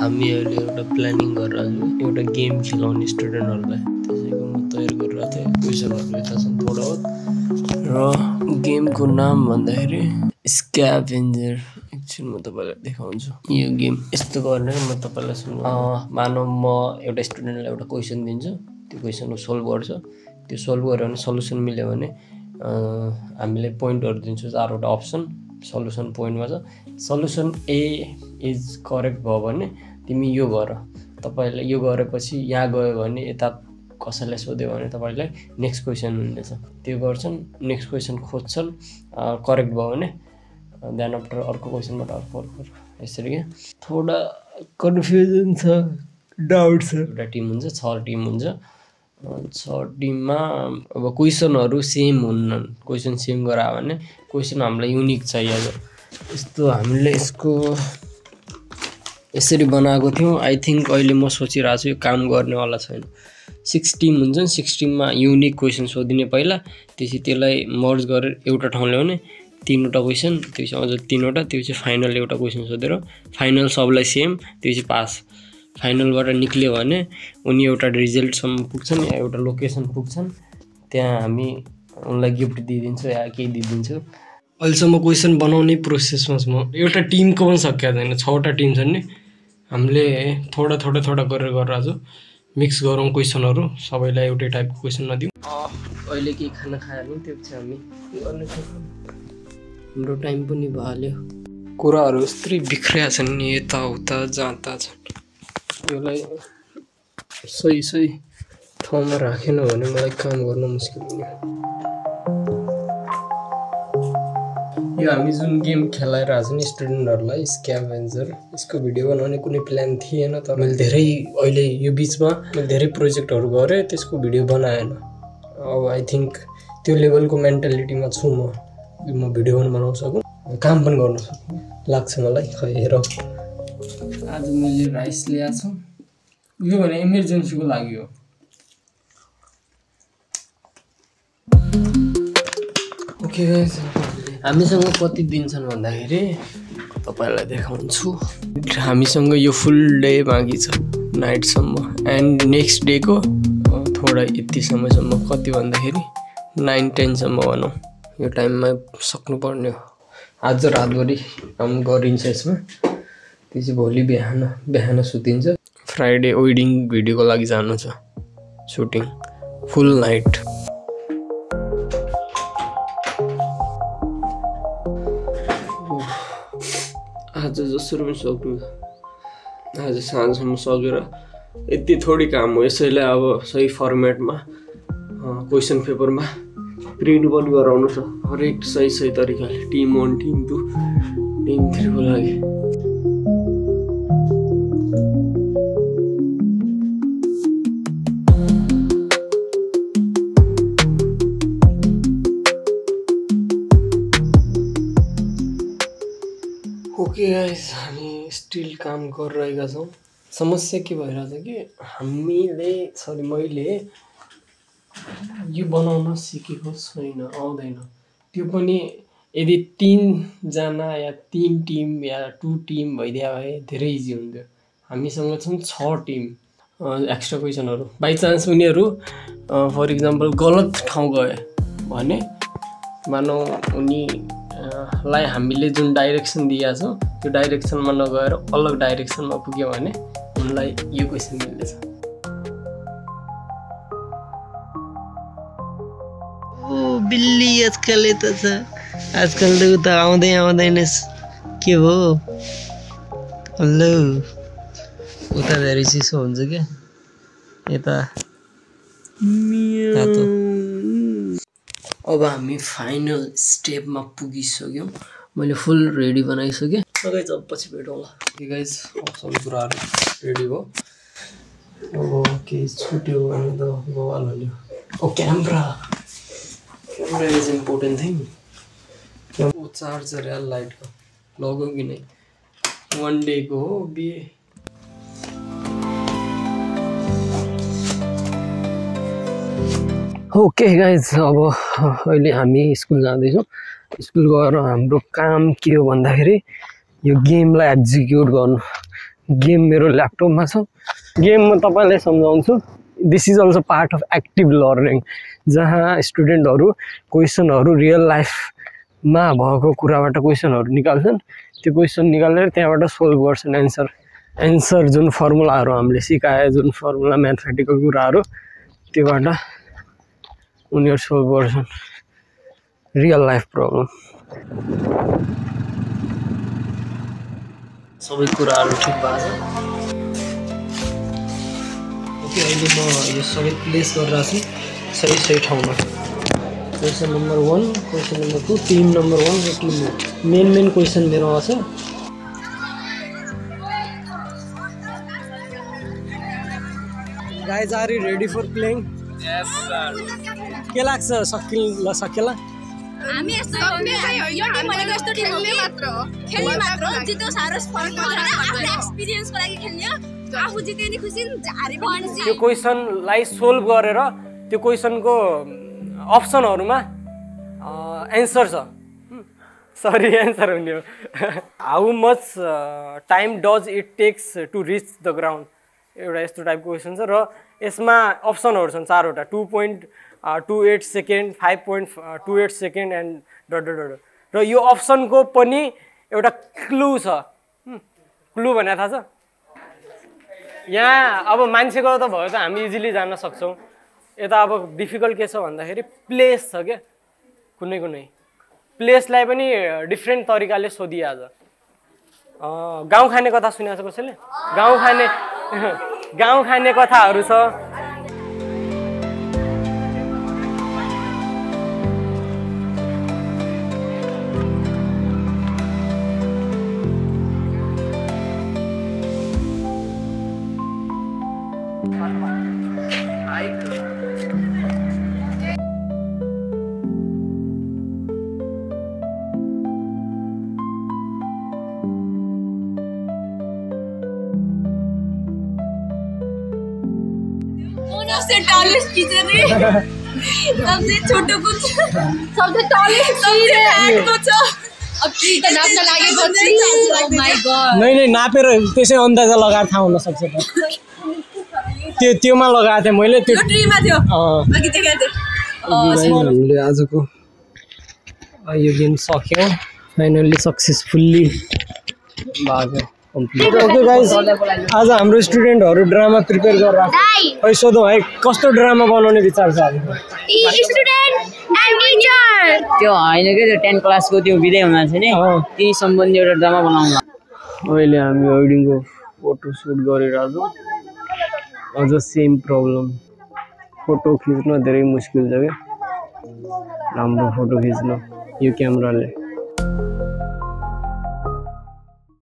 हामी अहिले एउटा प्लानिङ गरेर एउटा गेम खेलाउने स्टुडेन्टहरुलाई त्यसैको म तयार गरिरहेको थिएँ क्वेशनहरु यता छन् थोडा बहुत र गेमको नाम भन्दाखेरि स्क्याभेन्जर एकछिन म तपाईलाई देखाउँछु यो गेम यस्तो गर्ने म तपाईलाई सुन्नु मानव म एउटा स्टुडेन्टलाई एउटा क्वेशन दिन्छु त्यो क्वेशनलाई सल्भ गर्छ त्यो सल्भ गर्यो भने सल्युसन मिल्यो भने हामीले पोइन्टहरु दिन्छु चारवटा अप्सन सल्युसन पोइन्टमा छ सल्युसन ए इज करेक्ट भयो भने तिमी यो गर तपाईले यो गरेपछि यहाँ गयो भने यता कसैले सोध्यो भने तपाईलाई नेक्स्ट क्वेशन हुनेछ त्यो गर्छन् नेक्स्ट क्वेशन खोज्छन् करेक्ट भयो भने देन आफ्टर अर्को क्वेशनबाट अर्को यसरी के थोडा कन्फ्युजन छ डाउट छ एउटा टिम हुन्छ 6 टिम हुन्छ 6 टिममा अब क्वेशनहरु सेम हुन्नन् क्वेशन सेम गरायो भने क्वेशन हामीलाई युनिक चाहियो यस्तो हामीले यसको यसरी बनाएको थियौ आई थिंक अहिले म सोचिरहेको छु यो काम गर्ने वाला छैन 6 टिम हुन्छन् 6 टिममा युनिक क्वेशन सोधिने पहिला त्यसै त्यसलाई मर्ज गरेर एउटा ठाउँ ल्याउने तीनवटा क्वेशन त्यसै अझ तीनवटा त्यसै फाइनल एउटा क्वेशन सोधेर फाइनल सबलाई सेम त्यसै पास फाइनलबाट निक्ल्यो भने उनी एउटा रिजल्ट सम्म पुग्छन् या एउटा लोकेसन पुग्छन् त्यहाँ हामी उनलाई गिफ्ट दिइदिन्छौँ या केही दिइदिन्छौँ अहिलेसम्म क्वेशन बनाउने प्रोसेसमा म एउटा टिमको पनि सकिएको छैन 6वटा टिम छन् नि हामीले थोडा गरेर आज मिक्स गरौँ क्वेशनहरु सबैलाई एउटै टाइपको क्वेशन नदिउँ अहिले के खाना खायो नि त्यो चाहिँ हामी गर्ने छौँ हाम्रो टाइम पनि भइहाल्यो कुराहरु यस्तै बिखरेका छन् नि यता उता जाता छन् यसलाई सही ठाउँमा राखेन भने मलाई काम गर्न मुस्किल हुन्छ यो हामी जुन गेम खेलाइरहेको छौं नि स्टुडेन्टहरुलाई स्क्याभेन्जर यसको भिडियो बनाउने कुनै प्लान थिएन तर मैले धेरै अहिले यो बीचमा मैले धेरै प्रोजेक्टहरु गरे त्यसको भिडियो बनाएन अब आई थिंक त्यो लेभलको मेन्टालिटीमा छु म भिडियो पनि बनाउन सकु काम पनि गर्न सकु लाग्छ मलाई खै हेरौ आज मैले राइस ल्याएको छु यो भने इमर्जेन्सीको लागि हो ओके गाइस हामीसँग कति दिन छन् भन्दाखेरि तपाईलाई देखाउँछु हामीसँग यो फुल डे बाँकी छ नाइट सम्म एन्ड नेक्स्ट डे को थोडा यति समयसम्म कति भन्दाखेरि 9-10 सम्म भनौं यो टाइममा सक्नु पर्ने हो आज रातभरि काम गरिन्छ यसमा त्यसै भोलि बिहान सुतिन्छ फ्राइडे वेडिङ भिडियोको लागि जानु छ शूटिङ फुल नाइट आज जसरी पनि सक्नु आज साँझसम्म सकेर यति थोडी काम हो यसैले अब सही फर्मेटमा क्वेशन पेपरमा प्रिन्ट पनि गराउनु छ हरेक सही तरिकाले टिम 1 टिम 2 टिम 3 को लागि ओके गाइस हामी स्टिल काम गरिरहेका छौं समस्या के भइरहेछ कि मैले यो बनाउन सिकेको छैन आउँदैन त्यो पनि यदि 3 जना या 3 टिम या 2 टिम भइदिया भए धेरै इजी हुन्थ्यो हामीसँग छन् 6 टिम एक्स्ट्रा क्वेशनहरु बाइ चान्स उनीहरु फर एक्जाम्पल गलत ठाउँ गए भने मानौ उनी लाई हामीले जुन डाइरेक्सन दिया छ त्यो डाइरेक्सनमा नगएर अलग डाइरेक्सनमा पुग्यो भने उनलाई यो क्वेशन मिल्दैछ ओ बिल्ली आजकल यता छ आजकल त उता आउँदैन के हो हेलो उता धेरै चिसो हुन्छ के यता तातो अब हामी फाइनल स्टेपमा पुगिसक्यौं मैले फुल रेडी बनाइसके गाइस अब पछि भेटौँला ओके गाइस सबै कुराहरु रेडी भयो अब के छुट्यो भने त बवाल हुने ओ क्यामेरा इज इम्पोर्टेन्ट थिङ ओ चार्जर या लाइट को लगो कि नै 1 डे को हो बिए ओके गाइस अब अहिले हामी स्कुल जाँदैछौँ स्कुल गएर हाम्रो काम के हो भन्दाखेरि यो गेमलाई एक्जिक्युट गर्नु गेम मेरो ल्यापटपमा छ गेम म तपाईलाई सम्झाउँछु this is also part of active learning जहाँ स्टुडेन्टहरू क्वेसनहरू रियल लाइफमा भएको कुराबाट क्वेसनहरू निकाल्छन् त्यो क्वेसन निकालेर त्यहाँबाट सोल्भ गर्छन् एन्सर जुन फर्मुलाहरू हामीले सिकाए जुन फर्मुला म्याथमेटिकल कुराहरू त्योबाट उनीहरू सोल्भ गर्छन् रियल लाइफ प्रब्लम सबै कुराहरू ठिक भएको छ ओके अहिले म यो सबै प्लेस गरिरहेको छु सही ठाउँमा question number 1 question number 2 team number 1 र टिम मेन क्वेसन मेरो आउँछ Guys, are you ready for playing? Yes, sir. के लाग्छ सकेला हामी यस्तो यो टिम भनेको यस्तो टिम हो कि खेल्ने मात्र हो जित्यो सारो फरक पर्दैन आफ्नो एक्सपिरियन्सको लागि खेल्ने हो आफू जित्यो नि खुसी हारे पनि त्यो क्वेसनलाई सोल्भ गरेर त्यो क्वेसनको अप्सनहरुमा एन्सर छ सरी एन्सर हुने हो how much time does it take to reach the ground एउटा यस्तो टाइपको क्वेसन छ र यसमा अप्सनहरु छन् चारवटा 2.28 second 5.28 second and dot dot dot र यो अप्सनको पनि एउटा क्लु छ क्लु भने थाहा छ यहाँ अब मान्छेको त भयो त हामी इजिली जान्न सक्छौं यता अब डिफिकल्ट के छ भन्दाखेरि प्लेस छ के कुनै प्लेसलाई पनि डिफरेन्ट तरिकाले सोधिया छ गाउँ खाने कथा सुनेको छ कसैले गाउँ खाने कथाहरु छ सबसे टॉलेस्ट टीचर है सबसे छोटो कुछ सबसे टॉलेस्ट सबसे हार्ड कुछ अब की त नाप्न लागेपछि ओ माय गॉड नहीं नापेर त्यसै अन्दाजा लगाएर थाहा हुन सक्छ त त्योमा लगाएको थिएँ मैले त्यो ट्रीमा थियो अघि देखाएको थिएँ हामीले आजको यो गेम सक्यौं फाइनली सक्सेसफुल्ली भएको कम्प्लिट ओके गाइस आज हाम्रो स्टुडेन्टहरु ड्रामा प्रिपेयर गरिरहेको छ खै सोधौं है कस्तो ड्रामा बनाउने विचार छ आज स्टुडेन्ट एन्ड टीचर त्यो हैन के त्यो 10 क्लासको त्यो बिदै हुन छ नि ती सम्बन्धी एउटा ड्रामा बनाउनु अहिले हामी वेडिङको फोटो सुट गरिरहेछौं अझ सेम प्रब्लम फोटो खिच्न धेरै मुस्किल छ के राम्रो फोटो खिच्न यो क्यामेराले